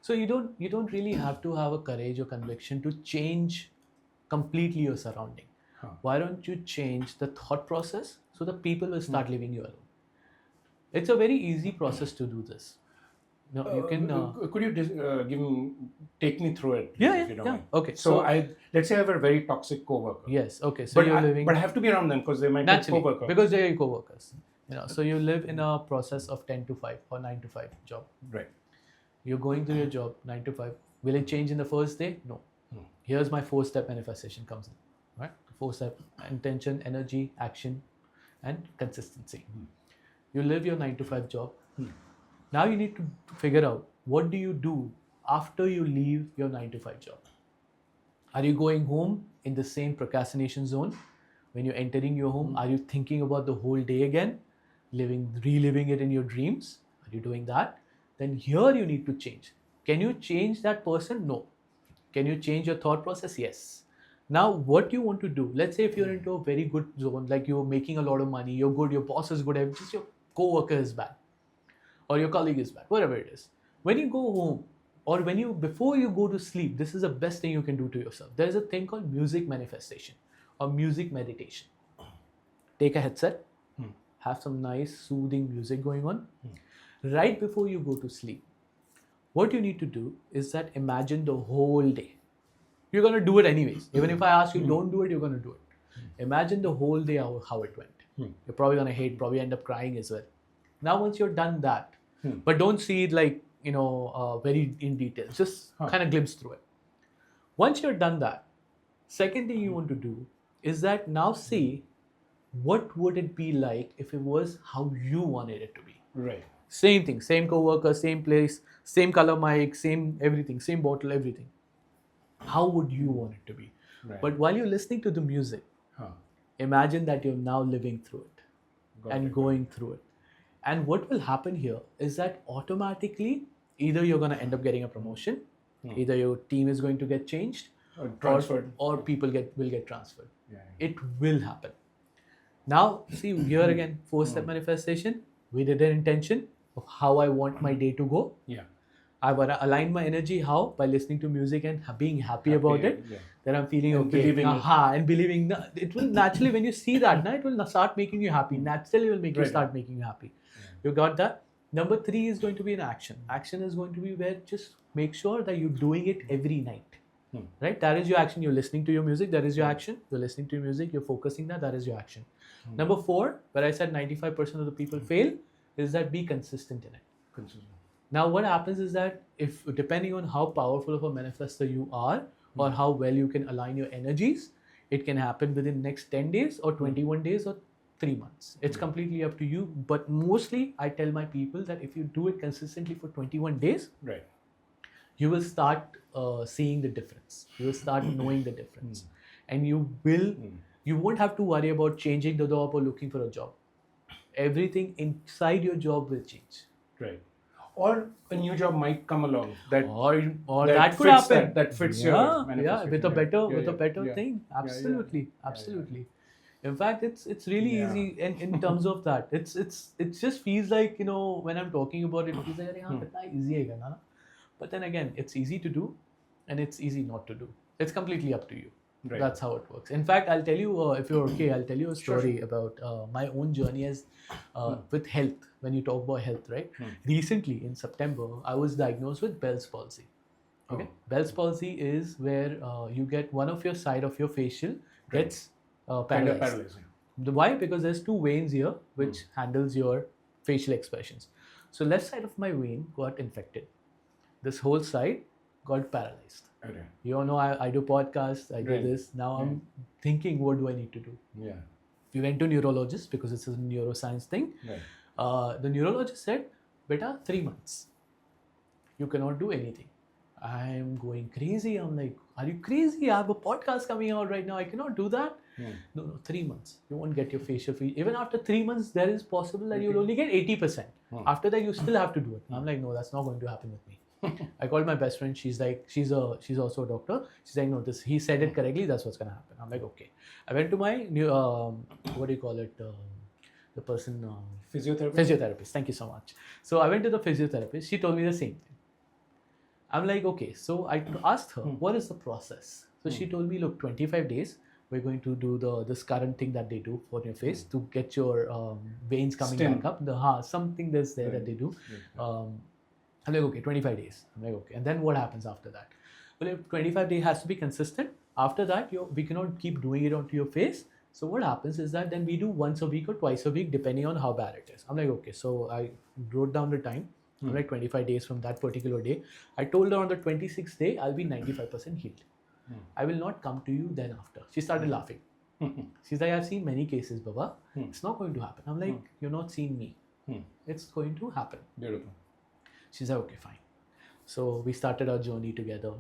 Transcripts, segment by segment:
So you don't really have to have a courage or conviction to change completely your surrounding. Why don't you change the thought process so the people will start leaving you alone? It's a very easy process to do this. No, you can. Could you take me through it, please, if you don't mind? Okay. So let's say I have a very toxic coworker. Yes. Okay. So you're living. But I have to be around them because they might be Naturally, coworker. because they're your co-workers. So you live in a process of 10 to 5 or 9 to 5 job. Right. You're going through your job 9 to 5. Will it change in the first day? No. Here's my 4-step manifestation comes in. Right? 4-step: intention, energy, action, and consistency. You live your 9 to 5 job. Now you need to figure out, what do you do after you leave your 9 to 5 job? Are you going home in the same procrastination zone? When you're entering your home, are you thinking about the whole day again, reliving it in your dreams? Are you doing that? Then here you need to change. Can you change that person? No. Can you change your thought process? Yes. Now, what you want to do, let's say if you're into a very good zone, like you're making a lot of money, you're good, your boss is good, just your co-worker is bad, or your colleague is bad, whatever it is. When you go home, or before you go to sleep, this is the best thing you can do to yourself. There is a thing called music manifestation or music meditation. Take a headset, have some nice soothing music going on. Right before you go to sleep, what you need to do is that imagine the whole day. You're going to do it anyways. Even if I ask you don't do it, you're going to do it. Imagine the whole day how it went. You're probably going to hate, probably end up crying as well. Now once you're done that, but don't see it like, very in detail. Just kind of glimpse through it. Once you're done that, second thing you want to do is that now see what would it be like if it was how you wanted it to be. Right. Same thing, same co-worker, same place, same color mic, same everything, same bottle, everything. How would you want it to be? Right. But while you're listening to the music, imagine that you're now living through it, going through it. And what will happen here is that automatically, either you're going to end up getting a promotion, either your team is going to get changed, or transferred, or people will get transferred. It will happen. Now, see, here again, 4-step manifestation. We did an intention of how I want my day to go. I want to align my energy how? By listening to music and being happy about it. Then I'm feeling and okay. And believing. It will naturally, when you see that, it will start making you happy. Naturally, it will make you start making you happy. You got that? Number 3 is going to be an action. Action is going to be where just make sure that you're doing it every night. Right? That is your action. You're listening to your music. That is your action. You're listening to your music. You're focusing that. That is your action. Number 4, where I said 95% of the people fail, is that be consistent in it. Now, what happens is that if depending on how powerful of a manifestor you are, or how well you can align your energies, it can happen within next 10 days or 21 days or 3 months. It's completely up to you. But mostly, I tell my people that if you do it consistently for 21 days, you will start seeing the difference. You will start knowing the difference, and you won't have to worry about changing the job or looking for a job. Everything inside your job will change. Right. Or a new job might come along or that could happen. That fits your manifestation. With a better thing. Absolutely. In fact, it's really easy in terms of that. It just feels like, when I'm talking about it, it feels like it's easy. But then again, it's easy to do and it's easy not to do. It's completely up to you. Right. That's how it works. In fact, I'll tell you, if you're okay, I'll tell you a story about my own journey as with health. When you talk about health, right? Recently, in September, I was diagnosed with Bell's palsy. Okay, Bell's palsy is where you get one of your side of your facial gets paralyzed. Why? Because there's 2 veins here which handles your facial expressions. So left side of my vein got infected. This whole side got paralyzed. Okay. You all know I do podcasts, I do this. Now I'm thinking, what do I need to do? We went to neurologist because it's a neuroscience thing. The neurologist said, beta, 3 months. You cannot do anything. I'm going crazy. I'm like, are you crazy? I have a podcast coming out right now. I cannot do that. No, 3 months. You won't get your facial fee. Even after 3 months, there is possible that you'll only get 80%. After that, you still have to do it. I'm like, no, that's not going to happen with me. I called my best friend. She's like, she's also a doctor. She's like, no, he said it correctly. That's what's gonna happen. I'm like, okay. I went to my new, what do you call it? The person. Physiotherapist. Physiotherapist. Thank you so much. So I went to the physiotherapist. She told me the same thing. I'm like, okay. So I asked her, what is the process? So she told me, look, 25 days, we're going to do this current thing that they do for your face to get your veins coming Stim. back up. Something that's there that they do. I'm like, okay, 25 days. I'm like, okay. And then what happens after that? Well, if 25 days has to be consistent. After that, we cannot keep doing it onto your face. So what happens is that then we do once a week or twice a week, depending on how bad it is. I'm like, okay. So I wrote down the time. I'm like 25 days from that particular day. I told her on the 26th day, I'll be 95% healed. I will not come to you then after. She started laughing. She's like, I've seen many cases, Baba. It's not going to happen. I'm like, you're not seeing me. It's going to happen. Beautiful. She's like, okay, fine. So we started our journey together.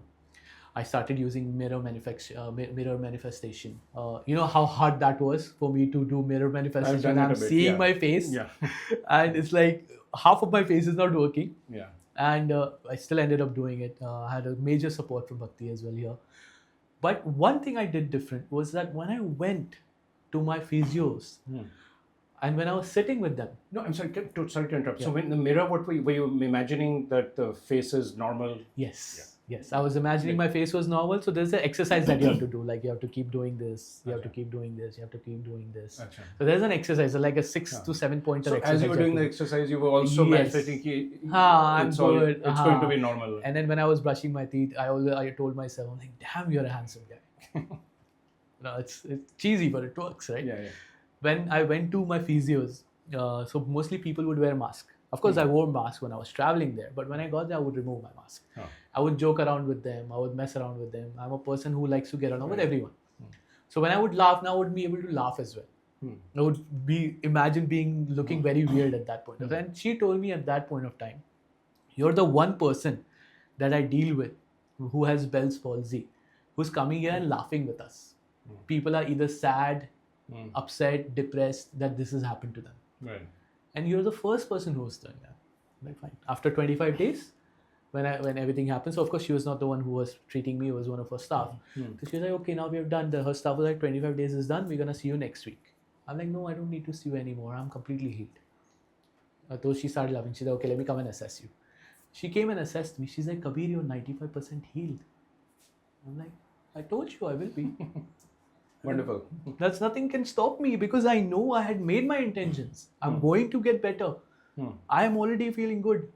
I started using mirror manifestation. You know how hard that was for me to do mirror manifestation. I'm seeing my face, and it's like half of my face is not working. Yeah. And I still ended up doing it. I had a major support from Bhakti as well here. But one thing I did different was that when I went to my physios, and when I was sitting with them. No, I'm sorry to interrupt. Yeah. So in the mirror, what were you imagining that the face is normal? Yes. Yeah. Yes, I was imagining my face was normal. So there's an exercise that you have to do. Like you have to keep doing this. You have to keep doing this. You have to keep doing this. So there's an exercise, like a 6 to 7 pointer exercise. As you were doing the exercise, you were also manifesting. I'm good. It's going to be normal. And then when I was brushing my teeth, I told myself, I'm like, damn, you're a handsome guy. No, it's cheesy, but it works, right? Yeah. When I went to my physios, so mostly people would wear masks. Of course, I wore mask when I was traveling there, but when I got there, I would remove my mask. I would joke around with them. I would mess around with them. I'm a person who likes to get around with everyone. So when I would laugh, now I would be able to laugh as well. I would imagine looking very weird at that point. And she told me at that point of time, you're the one person that I deal with who has Bell's palsy, who's coming here and laughing with us. People are either sad, upset, depressed that this has happened to them. Right. And you're the first person who was doing that. Like, fine. After 25 days, when everything happened, so of course she was not the one who was treating me, it was one of her staff. So she was like, okay, now we have done. Her staff was like, 25 days is done, we're going to see you next week. I'm like, no, I don't need to see you anymore. I'm completely healed. So she started laughing. She said, okay, let me come and assess you. She came and assessed me. She's like, Kabir, you're 95% healed. I'm like, I told you I will be. Wonderful. That's nothing can stop me because I know I had made my intentions. I'm going to get better. I am already feeling good.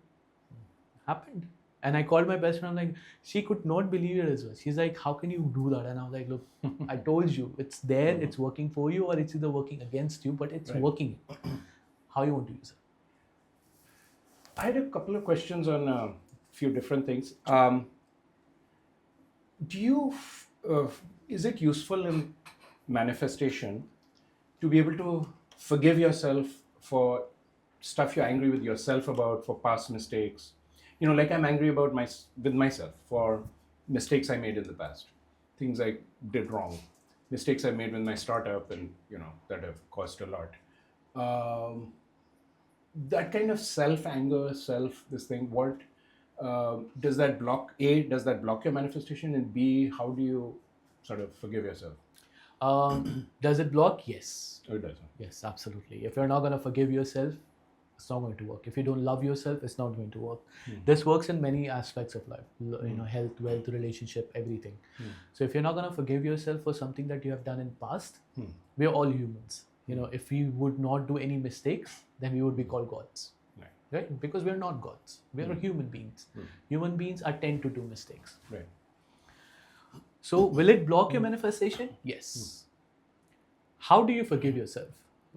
Happened. And I called my best friend. I'm like, she could not believe it as well. She's like, how can you do that? And I was like, look, I told you, it's there, it's working for you, or it's either working against you, but it's working. How you want to use it? I had a couple of questions on a few different things. Is it useful in manifestation to be able to forgive yourself for stuff you're angry with yourself about, for past mistakes? You know, like I'm angry with myself for mistakes I made in the past, things I did wrong, mistakes I made with my startup, and that have cost a lot. That kind of self-anger, what does that block? A, does that block your manifestation? And B, how do you sort of forgive yourself? Does it block? Yes. Oh, it does. Yes, absolutely. If you're not going to forgive yourself, it's not going to work. If you don't love yourself, it's not going to work. This works in many aspects of life, health, wealth, relationship, everything. So if you're not going to forgive yourself for something that you have done in past, we're all humans. If we would not do any mistakes, then we would be called gods. Right? Because we're not gods. We're human beings. Human beings tend to do mistakes. Right. So will it block your manifestation? Yes. How do you forgive yourself?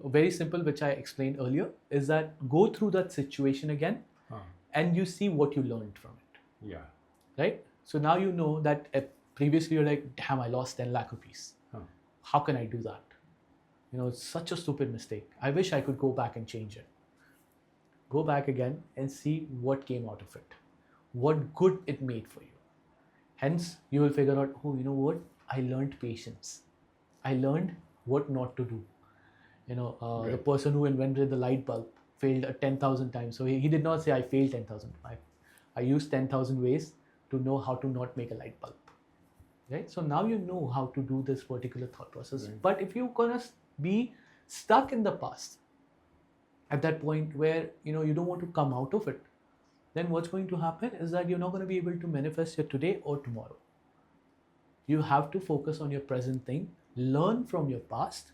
Very simple, which I explained earlier, is that go through that situation again and you see what you learned from it. Yeah. Right? So now you know that previously you're like, damn, I lost 10 lakh rupees. How can I do that? It's such a stupid mistake. I wish I could go back and change it. Go back again and see what came out of it. What good it made for you. Hence, you will figure out, oh, you know what? I learned patience. I learned what not to do. The person who invented the light bulb failed 10,000 times. So he did not say, I failed 10,000. I used 10,000 ways to know how to not make a light bulb. Right? So now you know how to do this particular thought process. Right. But if you're going to be stuck in the past, at that point where, you don't want to come out of it, then what's going to happen is that you're not going to be able to manifest your today or tomorrow. You have to focus on your present thing, learn from your past,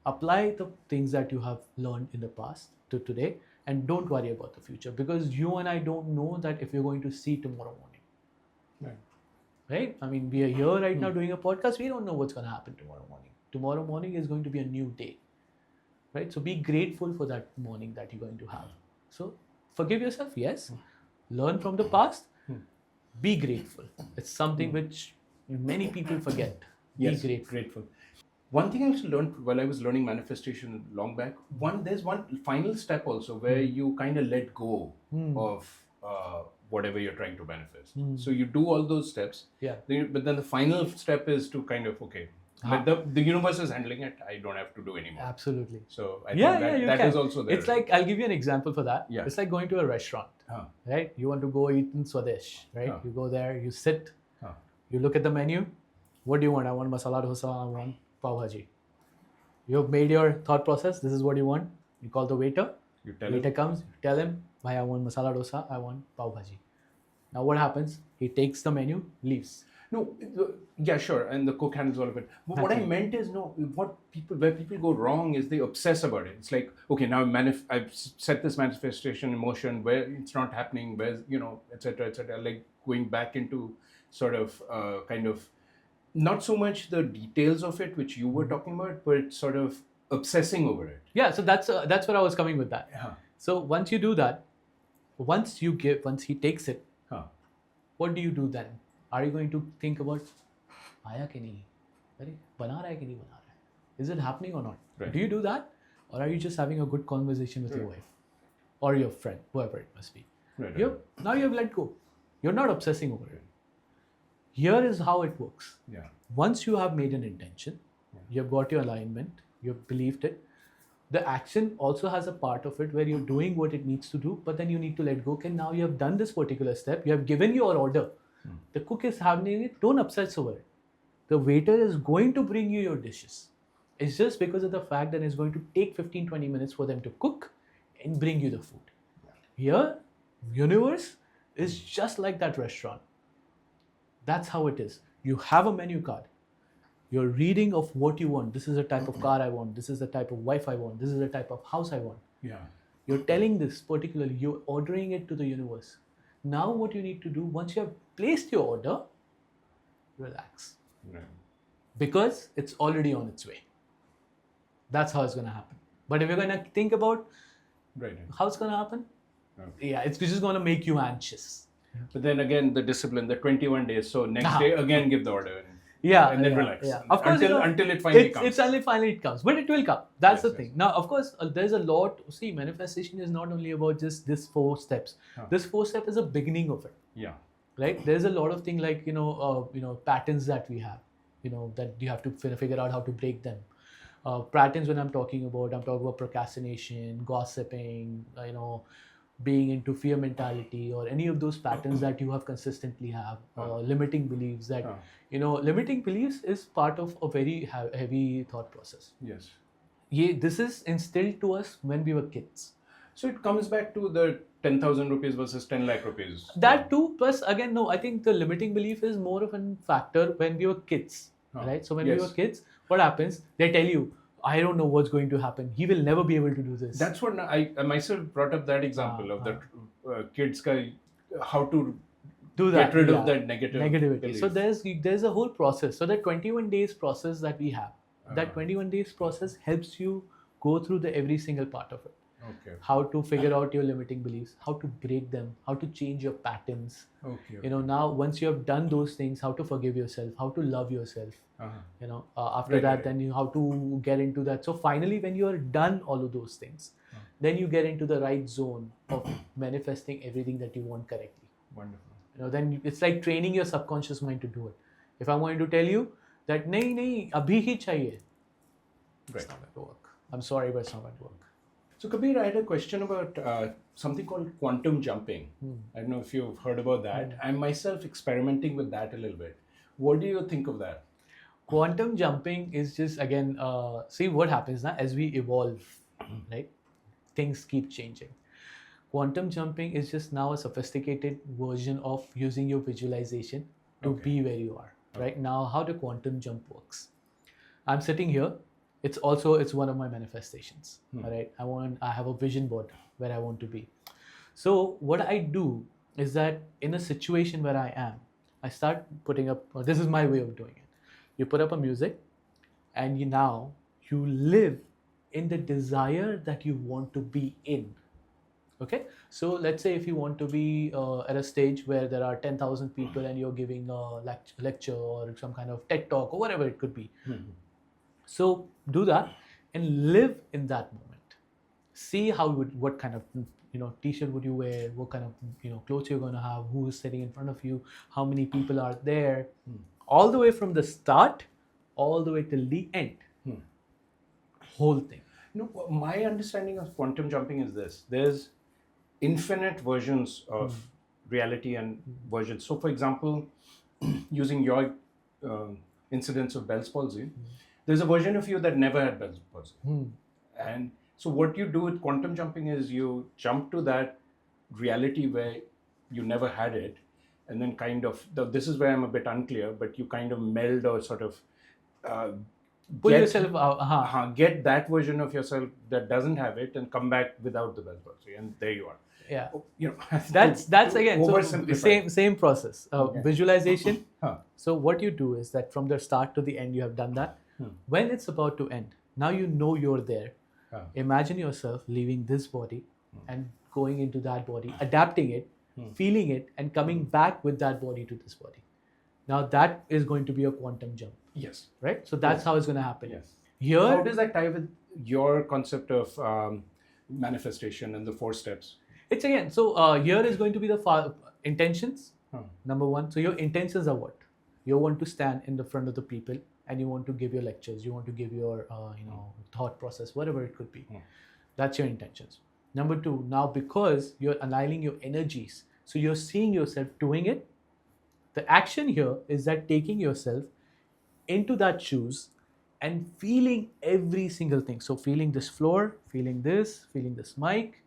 apply the things that you have learned in the past to today, and don't worry about the future, because you and I don't know that if you're going to see tomorrow morning. Right? I mean, we are here right now doing a podcast. We don't know what's going to happen tomorrow morning. Tomorrow morning is going to be a new day. Right? So be grateful for that morning that you're going to have. So forgive yourself, yes. Learn from the past. Be grateful. It's something which many people forget. Yes, Be grateful. One thing I also learned while I was learning manifestation long back, there's one final step also where you kind of let go of whatever you're trying to manifest. So you do all those steps, Yeah. but then the final step is to kind of, let the universe is handling it. I don't have to do anymore. Absolutely. So I Yeah, think you that can. is also there. It's like, I'll give you an example for that. Yeah. It's like going to a restaurant, right? You want to go eat in Swadesh, right? You go there, you sit, you look at the menu. What do you want? I want masala dosa, I want pav bhaji. You've made your thought process. This is what you want. You call the waiter. You tell Waiter comes, you tell him, "Bhai, I want masala dosa, I want pav bhaji." Now what happens? He takes the menu, leaves. No, yeah, sure, and the cook handles all of it. But what I meant is, where people go wrong is they obsess about it. It's like, okay, now I've set this manifestation in motion, where it's not happening, where's, etc., like going back into sort of kind of not so much the details of it, which you were talking about, but sort of obsessing over it. Yeah, so that's where I was coming with that. So once you do that, once he takes it, what do you do then? Are you going to think about, आया कि नहीं? अरे बना रहा है कि नहीं बना रहा है? Is it happening or not? Right. Do you do that? Or are you just having a good conversation with your wife? Or your friend, whoever it must be? Now you have let go. You're not obsessing over it. Here is how it works. Yeah. Once you have made an intention, you have got your alignment, you have believed it, the action also has a part of it where you're doing what it needs to do, but then you need to let go. Okay, now you have done this particular step, you have given your order. The cook is having it, don't obsess over it. The waiter is going to bring you your dishes. It's just because of the fact that it's going to take 15-20 minutes for them to cook and bring you the food. Here, universe is just like that restaurant. That's how it is. You have a menu card. You're reading of what you want. This is the type of car I want. This is the type of wife I want. This is the type of house I want. Yeah. You're telling this particularly. You're ordering it to the universe. Now what you need to do, once you have placed your order, relax. Right. Because it's already on its way. That's how it's going to happen. But if you're going to think about how it's going to happen, it's just going to make you anxious. But then again, the discipline, the 21 days. So next day, again, give the order. And then relax. Yeah. Of course, until it finally comes. It's only finally it comes. But it will come. That's the thing. Now, of course, there's a lot. See, manifestation is not only about just this 4 steps. This 4 step is a beginning of it. Yeah. Right? There's a lot of things like, patterns that we have, that you have to figure out how to break them. Patterns when I'm talking about procrastination, gossiping, being into fear mentality, or any of those patterns that you have consistently have, limiting beliefs that, limiting beliefs is part of a very heavy thought process. Yes. This is instilled to us when we were kids. So it comes back to the 10,000 rupees versus 10 lakh rupees. That too, plus again, no, I think the limiting belief is more of a factor when we were kids, right? So when we were kids, what happens? They tell you, I don't know what's going to happen. He will never be able to do this. That's what I myself brought up that example of the kids how to do that, get rid of that negativity. Belief. So there's a whole process. So that 21 days process that we have, that 21 days process helps you go through every single part of it. Okay. How to figure out your limiting beliefs, how to break them, how to change your patterns. Okay. Now once you have done those things, how to forgive yourself, how to love yourself. After that, then how to get into that. So finally, when you are done all of those things, then you get into the right zone of manifesting everything that you want correctly. Wonderful. Then it's like training your subconscious mind to do it. If I'm going to tell you that nahi, abhi hi chahiye, it's not going to work. I'm sorry, but it's not going to work. So Kabir, I had a question about something called quantum jumping. I don't know if you've heard about that. I'm myself experimenting with that a little bit. What do you think of that? Quantum jumping is just, again, see what happens now as we evolve, right? Things keep changing. Quantum jumping is just now a sophisticated version of using your visualization to be where you are. Right now, how the quantum jump works. I'm sitting here. It's one of my manifestations. All right. I have a vision board where I want to be. So what I do is that in a situation where I am, I start putting up. This is my way of doing it. You put up a music, and you live in the desire that you want to be in. Okay, so let's say if you want to be at a stage where there are 10,000 people and you're giving a lecture or some kind of TED talk or whatever it could be. So do that and live in that moment. See what kind of t-shirt would you wear, what kind of clothes you're going to have, who is sitting in front of you, how many people are there, all the way from the start, all the way till the end. Whole thing. My understanding of quantum jumping is this: there's infinite versions of reality and versions. So, for example, using your incidence of Bell's palsy, there's a version of you that never had Bell's palsy. And so what you do with quantum jumping is you jump to that reality where you never had it, and then this is where I'm a bit unclear, but you kind of meld or sort of pull yourself out. Get that version of yourself that doesn't have it and come back without the Bell's palsy, and there you are. Yeah, that's again so same process. Visualization. So what you do is that from the start to the end, you have done that. When it's about to end, now you know you're there. Imagine yourself leaving this body and going into that body, adapting it, feeling it, and coming back with that body to this body. Now that is going to be a quantum jump. Yes. Right. So that's how it's going to happen. Yes. Here, how does that tie with your concept of manifestation and the 4 steps? It's again, so here is going to be the intentions, number one. So your intentions are what? You want to stand in the front of the people and you want to give your lectures, you want to give your thought process, whatever it could be. That's your intentions. Number 2, now because you're aligning your energies, so you're seeing yourself doing it. The action here is that taking yourself into that shoes and feeling every single thing. So feeling this floor, feeling this mic,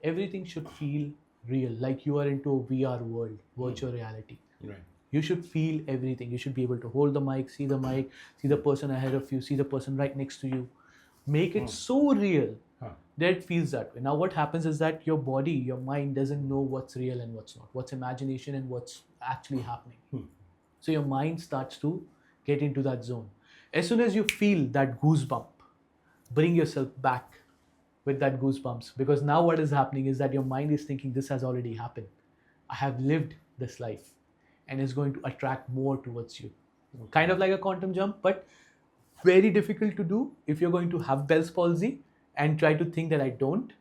everything should feel real, like you are into a VR world, virtual reality. Right. You should feel everything. You should be able to hold the mic, see the person ahead of you, see the person right next to you. Make it so real that it feels that way. Now what happens is that your body, your mind doesn't know what's real and what's not, what's imagination and what's actually happening. So your mind starts to get into that zone. As soon as you feel that goosebump, bring yourself back with that goosebumps, because now what is happening is that your mind is thinking this has already happened. I have lived this life, and it's going to attract more towards you. Kind of like a quantum jump, but very difficult to do if you're going to have Bell's palsy and try to think that I don't.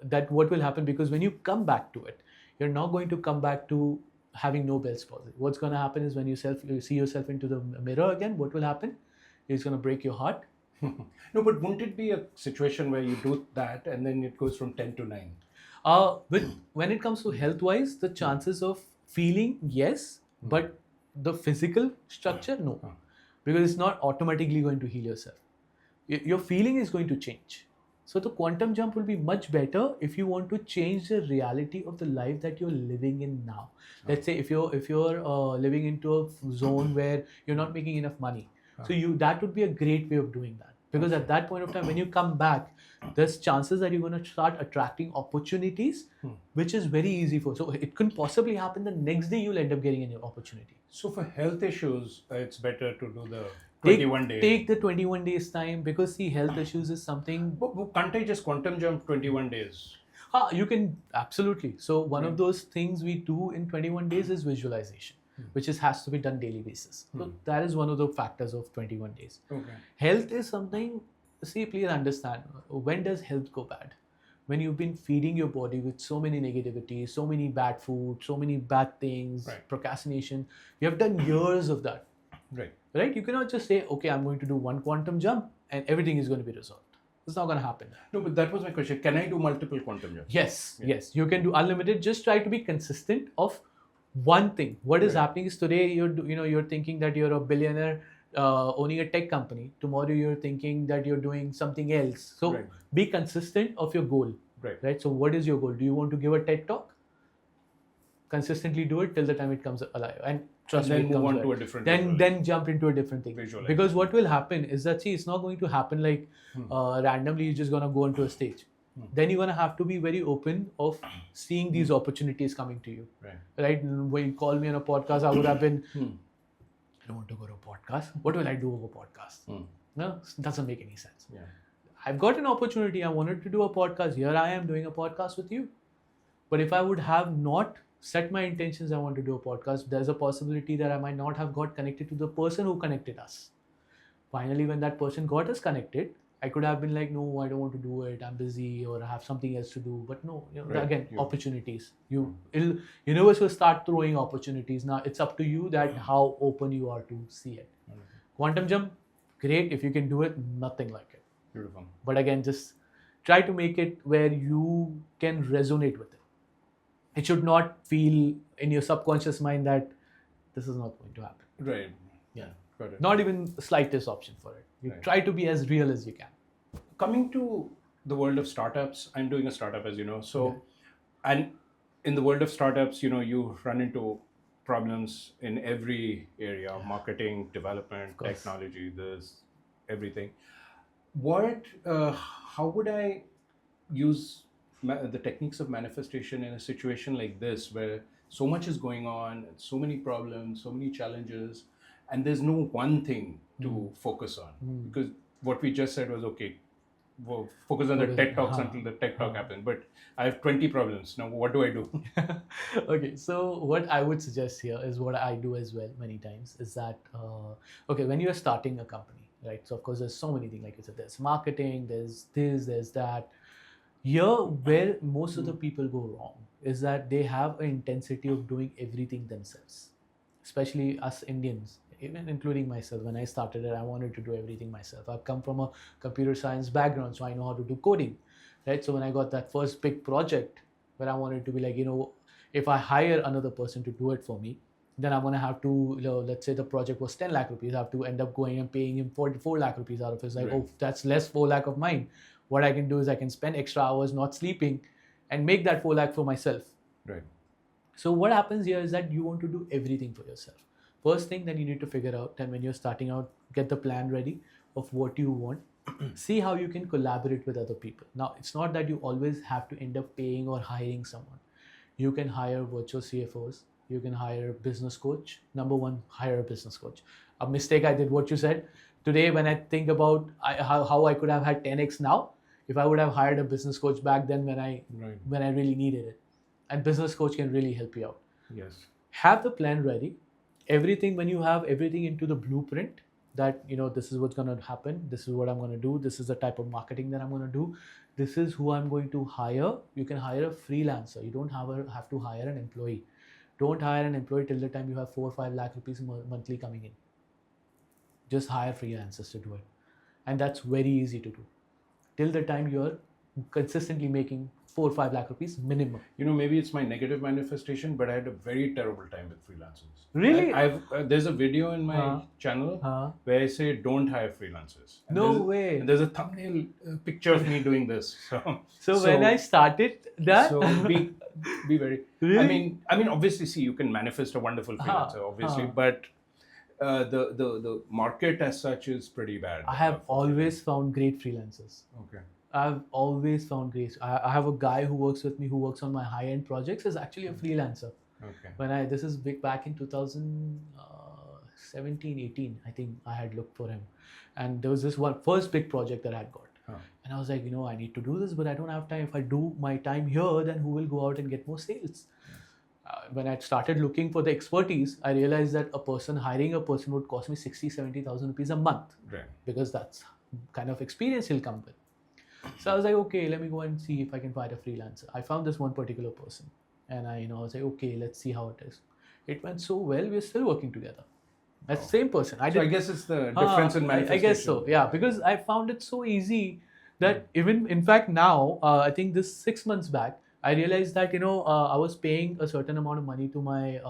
That what will happen, because when you come back to it, you're not going to come back to having no Bell's palsy. What's going to happen is when you see yourself into the mirror again, what will happen? It's going to break your heart. No, but wouldn't it be a situation where you do that and then it goes from 10 to 9? When it comes to health-wise, the chances of feeling, yes, but the physical structure, no. Because it's not automatically going to heal yourself. Your feeling is going to change. So the quantum jump will be much better if you want to change the reality of the life that you're living in now. Let's say if you're living into a zone where you're not making enough money, so that would be a great way of doing that. Because at that point of time, when you come back, there's chances that you're going to start attracting opportunities, which is very easy for. So it couldn't possibly happen the next day you'll end up getting an opportunity. So for health issues, it's better to do the 21 days. Take the 21 days time, because see, health issues is something. But can't I just quantum jump 21 days? You can, absolutely. So one of those things we do in 21 days is visualization, which has to be done daily basis. So that is one of the factors of 21 days. Okay. Health is something, see, please understand, when does health go bad? When you've been feeding your body with so many negativity, so many bad food, so many bad things, procrastination. You have done years of that. Right? You cannot just say, okay, I'm going to do one quantum jump and everything is going to be resolved. It's not going to happen. No, but that was my question. Can I do multiple quantum jumps? Yes. You can do unlimited. Just try to be consistent of one thing. What is happening is today you're thinking that you're a billionaire owning a tech company. Tomorrow you're thinking that you're doing something else. So be consistent of your goal. Right. So what is your goal? Do you want to give a TED talk? Consistently do it till the time it comes alive, and trust And me, then it move comes on alive. to a different Then visualization. jump into a different thing. Visualization. Because what will happen is that, see, it's not going to happen like randomly. You're just gonna go into a stage. Then you're gonna have to be very open of seeing these opportunities coming to you. Right? When you call me on a podcast, I would have been. I don't want to go to a podcast. What will I do over podcast? No, it doesn't make any sense. Yeah. I've got an opportunity. I wanted to do a podcast. Here I am doing a podcast with you. But if I would have not set my intentions, I want to do a podcast, there's a possibility that I might not have got connected to the person who connected us. Finally, when that person got us connected, I could have been like, no, I don't want to do it. I'm busy, or I have something else to do. But no, again, opportunities. Universe will start throwing opportunities. Now it's up to you that how open you are to see it. Quantum jump, great. If you can do it, nothing like it. Beautiful. But again, just try to make it where you can resonate with it. It should not feel in your subconscious mind that this is not going to happen. Right. Yeah. Got it. Not even the slightest option for it. You try to be as real as you can. Coming to the world of startups, I'm doing a startup, as you know. So, and in the world of startups, you run into problems in every area: marketing, development, technology, this, everything. How would I use the techniques of manifestation in a situation like this, where so much is going on, so many problems, so many challenges, and there's no one thing to focus on? Because what we just said was, okay, well, focus on the TED Talks until the TED Talk happens. But I have 20 problems. Now, what do I do? Okay, so what I would suggest here is what I do as well many times is that, when you're starting a company, right? So, of course, there's so many things, like you said, there's marketing, there's this, there's that. Here, where most of the people go wrong is that they have an intensity of doing everything themselves, especially us Indians, even including myself. When I started it, I wanted to do everything myself. I've come from a computer science background, so I know how to do coding, right? So when I got that first big project where I wanted to be like, if I hire another person to do it for me, then I'm going to have to, let's say the project was 10 lakh rupees, I have to end up going and paying him 4 lakh rupees out of it. It's like, oh, that's less 4 lakh of mine. What I can do is I can spend extra hours not sleeping and make that 4 lakh for myself. Right. So what happens here is that you want to do everything for yourself. First thing that you need to figure out, and when you're starting out, get the plan ready of what you want. See how you can collaborate with other people. Now, it's not that you always have to end up paying or hiring someone. You can hire virtual CFOs. You can hire a business coach. Number one, hire a business coach. A mistake I did, what you said. Today, when I think about how I could have had 10x now, if I would have hired a business coach back then when I really needed it. And business coach can really help you out. Yes. Have the plan ready. Everything, when you have everything into the blueprint, that this is what's going to happen, this is what I'm going to do, this is the type of marketing that I'm going to do, this is who I'm going to hire. You can hire a freelancer. You don't have to hire an employee. Don't hire an employee till the time you have 4 or 5 lakh rupees monthly coming in. Just hire freelancers to do it, and that's very easy to do till the time you're consistently making 4 or 5 lakh rupees minimum. Maybe it's my negative manifestation, but I had a very terrible time with freelancers. Really? There's a video in my channel where I say don't hire freelancers. And no way. And there's a thumbnail picture of me doing this. So when I started that, so be very. Really? I mean, obviously, see, you can manifest a wonderful freelancer, obviously, but the market as such is pretty bad. I have always found great freelancers. Okay. I've always found great. I have a guy who works with me, who works on my high-end projects, is actually a freelancer. Okay. This is back in 2017, 18, I think I had looked for him. And there was this first big project that I had got. And I was like, I need to do this, but I don't have time. If I do my time here, then who will go out and get more sales? When I started looking for the expertise, I realized that hiring a person would cost me 60,000-70,000 rupees a month. Right. Because that's kind of experience he'll come with. So I was like, okay, let me go and see if I can find a freelancer. I found this one particular person, and I was like, okay, let's see how it is. It went so well, we're still working together. That's the same person. I guess it's the difference in manifestation. I guess so, yeah, because I found it so easy that even, in fact, now, I think this 6 months back, I realized that, I was paying a certain amount of money to my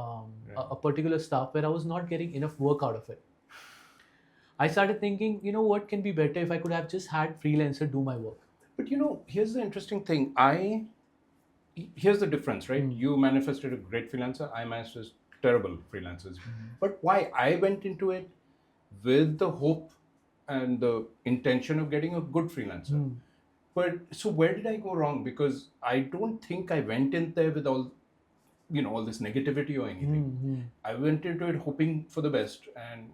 a particular staff where I was not getting enough work out of it. I started thinking, what can be better if I could have just had freelancer do my work. But here's the interesting thing. Here's the difference, right? You manifested a great freelancer. I manifested terrible freelancers. But why? I went into it with the hope and the intention of getting a good freelancer. But so where did I go wrong? Because I don't think I went in there with all this negativity or anything. I went into it hoping for the best, and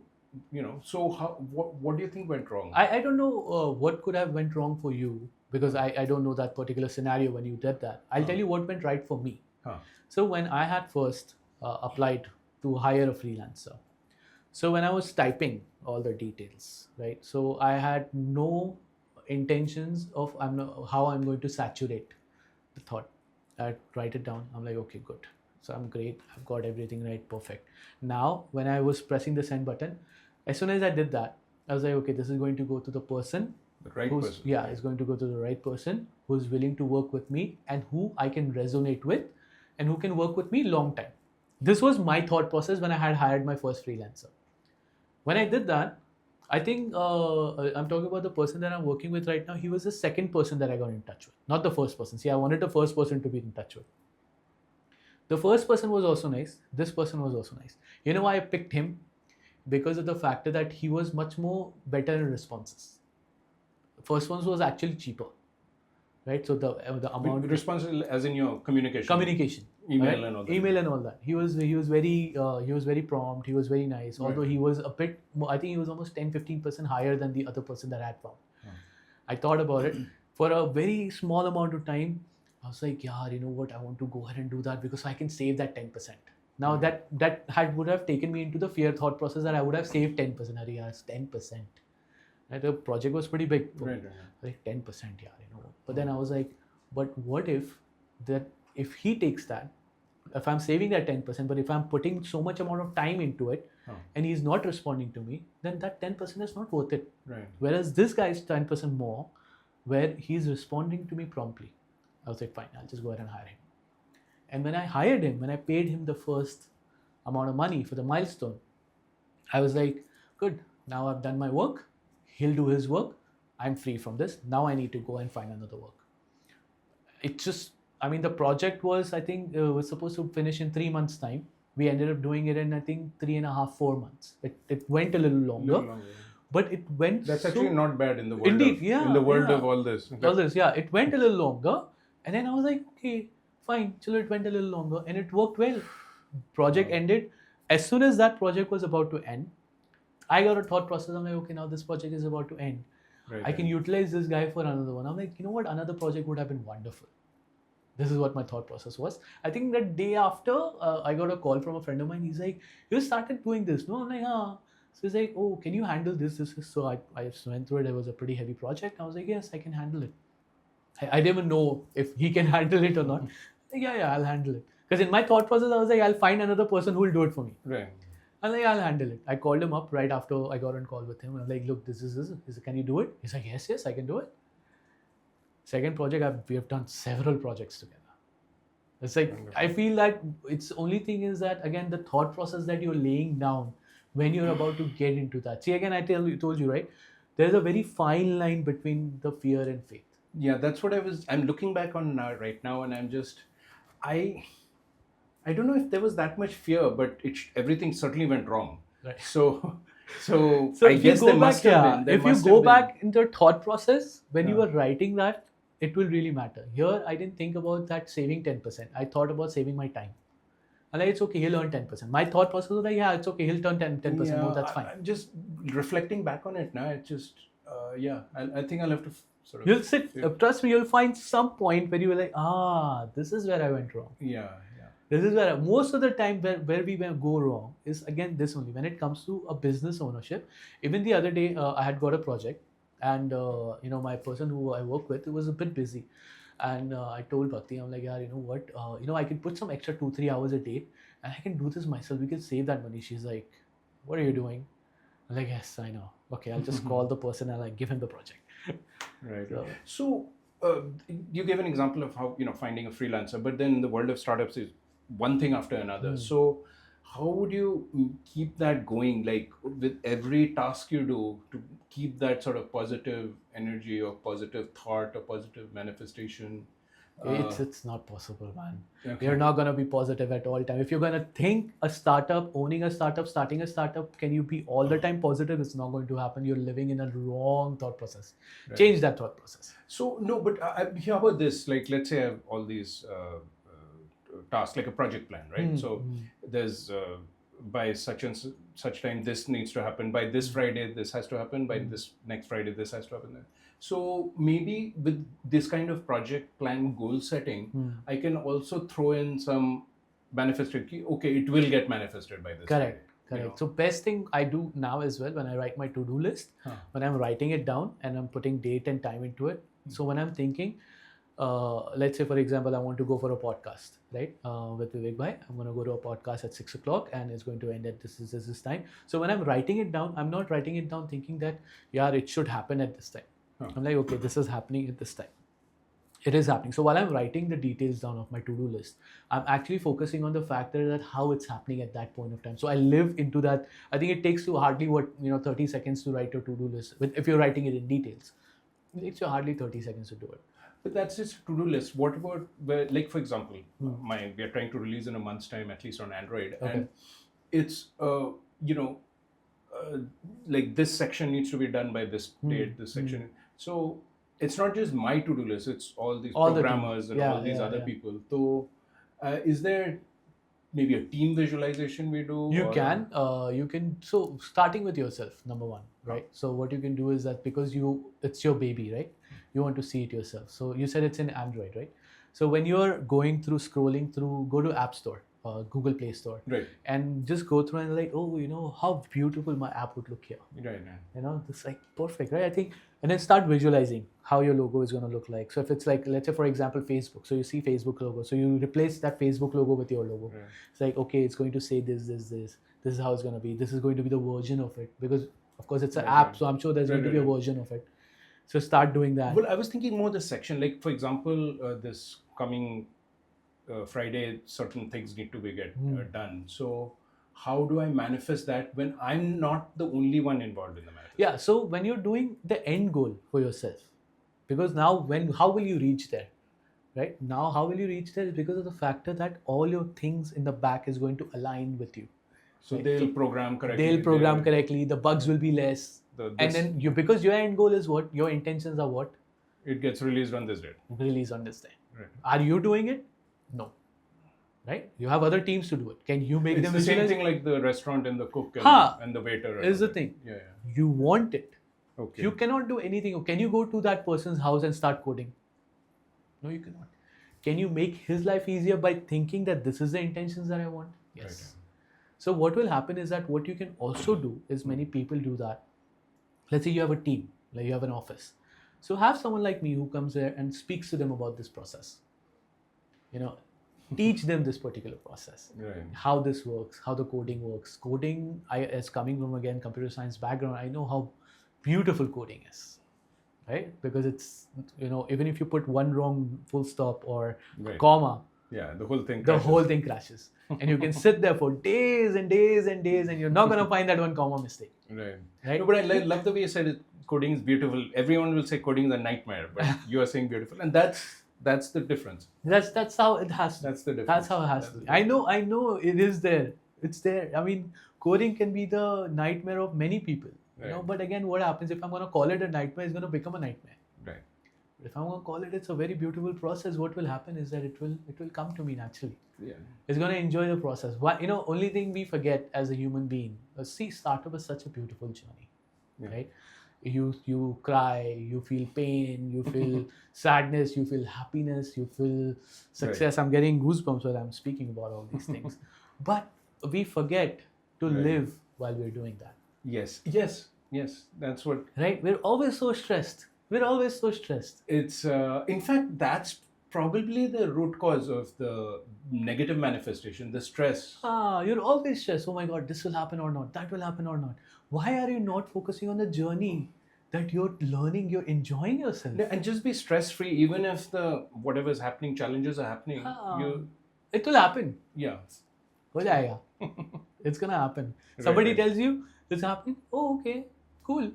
so what do you think went wrong? I don't know what could have went wrong for you, because I don't know that particular scenario when you did that. I'll tell you what went right for me. So when I had first applied to hire a freelancer, so when I was typing all the details, right? So I had no intentions of how I'm going to saturate the thought. I'd write it down. I'm like, okay, good. So I'm great. I've got everything right, perfect. Now, when I was pressing the send button, as soon as I did that, I was like, okay, this is going to go to the person. The right person. Yeah, it's going to go to the right person who's willing to work with me and who I can resonate with and who can work with me long time. This was my thought process when I had hired my first freelancer. When I did that, I think I'm talking about the person that I'm working with right now. He was the second person that I got in touch with, not the first person. See, I wanted the first person to be in touch with. The first person was also nice. This person was also nice. You know why I picked him? Because of the factor that he was much more better in responses. The first one was actually cheaper, right? So the amount responses as in your communication, email, right? and all that. Email and all that. He was very prompt. He was very nice. Right. Although he was a bit more, I think he was almost 10-15% higher than the other person that I had found. I thought about it for a very small amount of time. I was like, yeah, you know what? I want to go ahead and do that because I can save that 10%. Now that would have taken me into the fear thought process that I would have saved 10%. Yes, 10%. Right? The project was pretty big. Right. Like 10%, yeah, But then I was like, but what if he takes that, if I'm saving that 10%, but if I'm putting so much amount of time into it and he's not responding to me, then that 10% is not worth it. Right. Whereas this guy is 10% more, where he's responding to me promptly. I was like, fine, I'll just go ahead and hire him. And when I hired him, when I paid him the first amount of money for the milestone, I was like, good, now I've done my work. He'll do his work. I'm free from this. Now I need to go and find another work. The project was, I think, was supposed to finish in 3 months' time. We ended up doing it in, I think, 3.5, 4 months. It went a little longer. But it went. That's actually not bad in the world. Indeed, in the world of all this. All this, yeah. It went a little longer. And then I was like, okay, fine. So it went a little longer and it worked well. Project ended. As soon as that project was about to end, I got a thought process. I'm like, okay, now this project is about to end. Right, I can utilize this guy for another one. I'm like, you know what? Another project would have been wonderful. This is what my thought process was. I think that day after, I got a call from a friend of mine. He's like, you started doing this. No, I'm like, So he's like, oh, can you handle this? So I just went through it. It was a pretty heavy project. I was like, yes, I can handle it. I didn't even know if he can handle it or not. Like, yeah, I'll handle it. Because in my thought process, I was like, I'll find another person who will do it for me. Right. I'm like, I'll handle it. I called him up right after I got on call with him. I'm like, look, this is can you do it? He's like, yes, I can do it. Second project, we have done several projects together. It's like, wonderful. I feel that it's only thing is that, again, the thought process that you're laying down when you're about to get into that. See, again, I told you, right? There's a very fine line between the fear and faith. Yeah, that's what I'm looking back on right now, and I'm just, I don't know if there was that much fear, but everything certainly went wrong. Right. So I guess there must have been. If you go back into thought process, when you were writing that, it will really matter. Here, I didn't think about that saving 10%. I thought about saving my time. I'm like, it's okay, he'll earn 10%. My thought process was like, yeah, it's okay, he'll turn 10% more, that's fine. I'm just reflecting back on it now. It's just, I think I'll have to sort of... You'll sit, trust me, you'll find some point where you were like, this is where I went wrong. Yeah. This is where most of the time where we go wrong is, again, this only. When it comes to a business ownership, even the other day, I had got a project and, my person who I work with, it was a bit busy. And I told Bhakti, I'm like, yeah, you know what, I can put some extra 2-3 hours a day and I can do this myself. We can save that money. She's like, what are you doing? I'm like, yes, I know. Okay, I'll just call the person and give him the project. Right. So you gave an example of how, finding a freelancer, but then the world of startups is one thing after another. So how would you keep that going, like with every task you do, to keep that sort of positive energy or positive thought or positive manifestation? It's not possible, man. Okay. You're not gonna be positive at all time. If you're gonna think a startup, owning a startup, starting a startup, can you be all the time positive? It's not going to happen. You're living in a wrong thought process. Right. Change that thought process. So no, but how about this? Like, let's say I have all these tasks, like a project plan, right? So there's by such and such time this needs to happen. By this Friday this has to happen. By this next Friday this has to happen. So maybe with this kind of project plan goal setting, I can also throw in some manifestation. Okay, it will get manifested by this. Correct. Friday, Correct. you know. So best thing I do now as well when I write my to-do list, when I'm writing it down and I'm putting date and time into it. So when I'm thinking, let's say for example, I want to go for a podcast, right? With Vivek Bhai, I'm going to go to a podcast at 6 o'clock and it's going to end at this time. So when I'm writing it down, I'm not writing it down thinking that, yeah, it should happen at this time. I'm like, okay, this is happening at this time. It is happening. So while I'm writing the details down of my to-do list, I'm actually focusing on the factor that how it's happening at that point of time. So I live into that. I think it takes you hardly 30 seconds to write your to-do list. If you're writing it in details, it takes you hardly 30 seconds to do it. But that's just to-do list. What about like, for example, we are trying to release in a month's time, at least on Android, and it's like this section needs to be done by this date. This section. So it's not just my to-do list, it's all these programmers and all these other people. So is there maybe a team visualization we do? You can. So starting with yourself, number one, right? So what you can do is that because it's your baby, right? You want to see it yourself. So you said it's in Android, right? So when you're scrolling through, go to App Store, Google Play Store, right, and just go through and like, oh, how beautiful my app would look here. Right. It's like perfect, right? I think, and then start visualizing how your logo is going to look like. So if it's like, let's say for example, Facebook. So you see Facebook logo. So you replace that Facebook logo with your logo. Right. It's like, okay, it's going to say this. This is how it's going to be. This is going to be the version of it, because of course it's an app. So I'm sure there's going to be a version of it. So start doing that. Well, I was thinking more the section, like for example, this coming Friday, certain things need to be done. So how do I manifest that when I'm not the only one involved in the manifestation? Yeah, so when you're doing the end goal for yourself, because now how will you reach there? Right? Now how will you reach there is because of the factor that all your things in the back is going to align with you. So right? They'll program correctly. They'll program correctly, the bugs will be less. And then because your end goal is what? Your intentions are what? It gets released on this date. Released on this day. Right. Are you doing it? No. Right? You have other teams to do it. Can you make them? It's the same thing like the restaurant and the cook and the waiter. Is the thing. Yeah. You want it. Okay. You cannot do anything. Can you go to that person's house and start coding? No, you cannot. Can you make his life easier by thinking that this is the intentions that I want? Yes. Right. So what will happen is that what you can also do is many people do that. Let's say you have a team, like you have an office. So have someone like me who comes there and speaks to them about this process. Teach them this particular process, right. How this works, how the coding works. Coding, as coming from again computer science background, I know how beautiful coding is, right? Because it's even if you put one wrong full stop or comma, the whole thing crashes. And you can sit there for days and days and days, and you're not going to find that one comma mistake. Right. No, but I love the way you said it. Coding is beautiful. Everyone will say coding is a nightmare, but you are saying beautiful, and that's the difference. That's how it has to. That's the difference. That's how it has to be. I know it is there. It's there. I mean, coding can be the nightmare of many people. Right. But again, what happens if I'm going to call it a nightmare? It's going to become a nightmare. Right. If I'm going to call it's a very beautiful process, what will happen is that it will come to me naturally. Yeah. It's going to enjoy the process. Only thing we forget as a human being, startup is such a beautiful journey, right? You cry, you feel pain, you feel sadness, you feel happiness, you feel success. Right. I'm getting goosebumps when I'm speaking about all these things. But we forget to live while we're doing that. Yes. That's what. Right? We're always so stressed. It's in fact that's probably the root cause of the negative manifestation, the stress. You're always stressed. Oh my God, this will happen or not, that will happen or not. Why are you not focusing on the journey that you're learning, you're enjoying yourself? And just be stress-free, even if the whatever is happening, challenges are happening. It will happen. Yeah. हो जाएगा. It's gonna happen. Somebody tells you it's happening. Oh, okay, cool,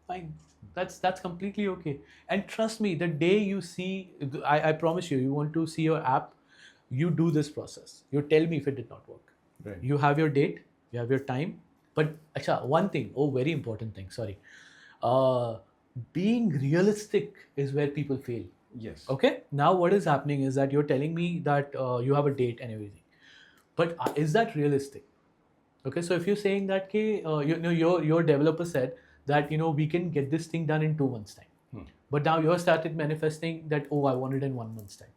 fine. That's completely okay. And trust me, the day you see, I promise you, you want to see your app, you do this process. You tell me if it did not work. Right. You have your date, you have your time. But acha, one thing, very important thing. Sorry, uh, being realistic is where people fail. Yes. Okay. Now what is happening is that you're telling me that you have a date and everything, but is that realistic? Okay, so if you're saying that your developer said that we can get this thing done in 2 months time, but now you have started manifesting that I want it in 1 month's time.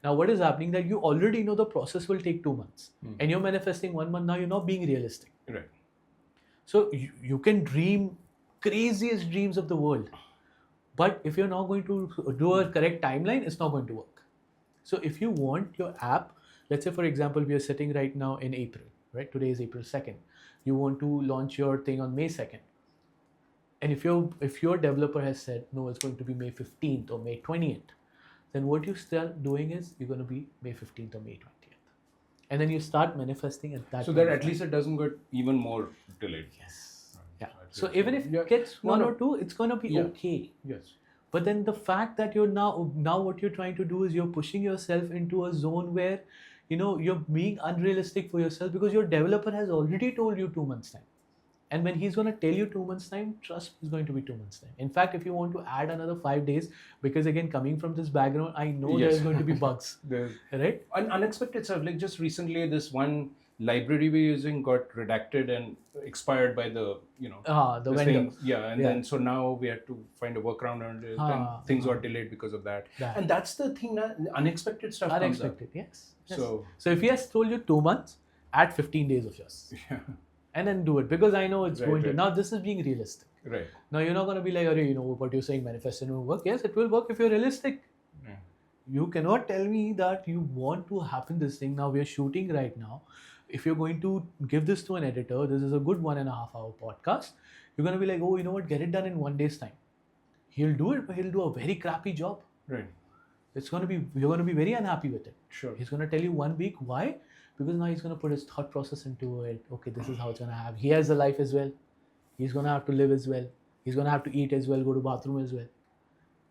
Now what is happening that you already know the process will take 2 months, and you're manifesting 1 month. Now you're not being realistic. Right. So you can dream craziest dreams of the world, but if you're not going to do a correct timeline, it's not going to work. So if you want your app, let's say for example, we are sitting right now in April, right? Today is April 2nd. You want to launch your thing on May 2nd. And if your developer has said, no, it's going to be May 15th or May 20th, then what you start doing is you're going to be May 15th or May 20th. And then you start manifesting at that. So that at least it doesn't get even more delayed. Yes. Yeah. So even if it gets one or two, it's going to be okay. Yes. But then the fact that you're now what you're trying to do is you're pushing yourself into a zone where you're being unrealistic for yourself, because your developer has already told you 2 months time. And when he's going to tell you 2 months time, trust me, it's going to be 2 months time. In fact, if you want to add another 5 days, because again, coming from this background, I know there's going to be bugs. Right? Unexpected stuff. Like just recently, this one library we're using got redacted and expired by the the this vendor. thing. Yeah, and then so now we had to find a workaround on it, and things got delayed because of that. And that's the thing, unexpected stuff Unexpected, comes up. Yes. So if he has told you 2 months, add 15 days of yours. Yeah. And then do it, because I know it's going to. Now this is being realistic. Right. Now you're not going to be like, what you're saying, manifesting will work. Yes, it will work if you're realistic. Yeah. You cannot tell me that you want to happen this thing. Now we're shooting right now. If you're going to give this to an editor, this is a good 1.5 hour podcast. You're going to be like, you know what, get it done in 1 day's time. He'll do it, but he'll do a very crappy job. Right. You're going to be very unhappy with it. Sure. He's going to tell you 1 week. Why? Because now he's going to put his thought process into it. Okay, this is how it's going to have. He has a life as well. He's going to have to live as well. He's going to have to eat as well, go to bathroom as well.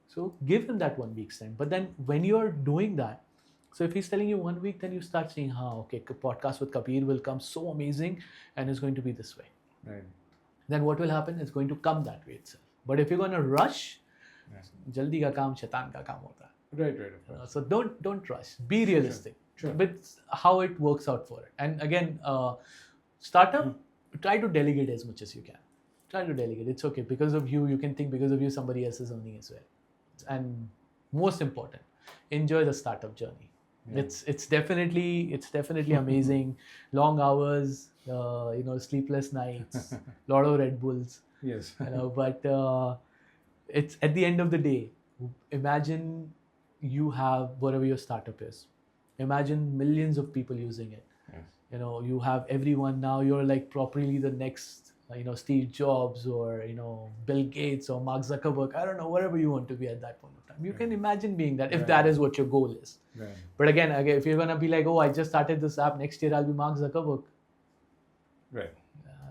So give him that 1 week's time. But then when you're doing that, so if he's telling you 1 week, then you start saying, okay, podcast with Kabir will come so amazing and it's going to be this way. Right. Then what will happen? It's going to come that way itself. But if you're going to rush, jaldi ka kaam shaitan ka kaam hota hai. Right. So don't rush. Be realistic. Sure. With how it works out for it. And again, startup, try to delegate as much as you can. Try to delegate. It's okay. Because of you can think because of you, somebody else is earning as well. And most important, enjoy the startup journey. Yeah. It's definitely amazing. Long hours, sleepless nights, lot of Red Bulls. Yes. But it's at the end of the day, imagine you have whatever your startup is. Imagine millions of people using it. Yes. You have everyone now. You're like properly the next, Steve Jobs or Bill Gates or Mark Zuckerberg. I don't know, whatever you want to be at that point of time. You can imagine being that if that is what your goal is. Right. But again, if you're gonna be like, I just started this app, next year I'll be Mark Zuckerberg. Right.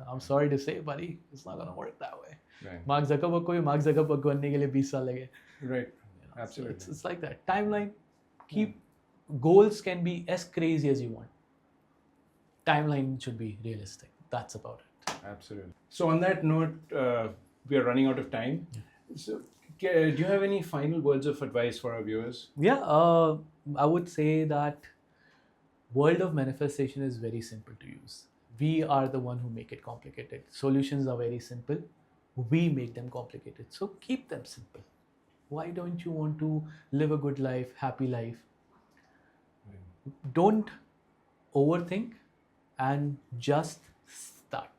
I'm sorry to say, buddy, it's not gonna work that way. Right. Mark Zuckerberg को भी Mark Zuckerberg बनने के लिए 20 साल लगे. Right. Absolutely. So it's like that. Timeline. Goals can be as crazy as you want. Timeline should be realistic. That's about it. Absolutely. So on that note, we are running out of time. Yeah. So do you have any final words of advice for our viewers? Yeah, I would say that world of manifestation is very simple to use. We are the one who make it complicated. Solutions are very simple. We make them complicated. So keep them simple. Why don't you want to live a good life, happy life? Don't overthink and just start.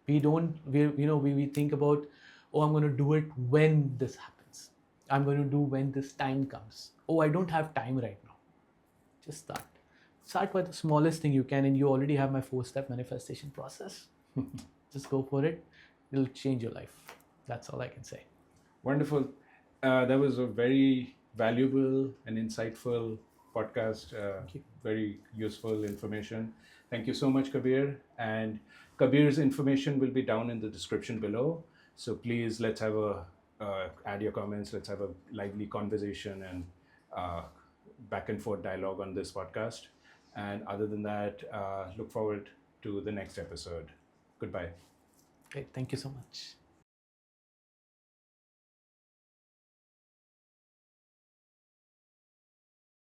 We think about, I'm going to do it when this happens. I'm going to do when this time comes. I don't have time right now. Just start. Start with the smallest thing you can, and you already have my 4-step manifestation process. Just go for it. It'll change your life. That's all I can say. Wonderful. That was a very valuable and insightful podcast. very useful information. Thank you so much, Kabir. And Kabir's information will be down in the description below. So please, let's have a add your comments. Let's have a lively conversation and back and forth dialogue on this podcast. And other than that, look forward to the next episode. Goodbye. Great. Thank you so much.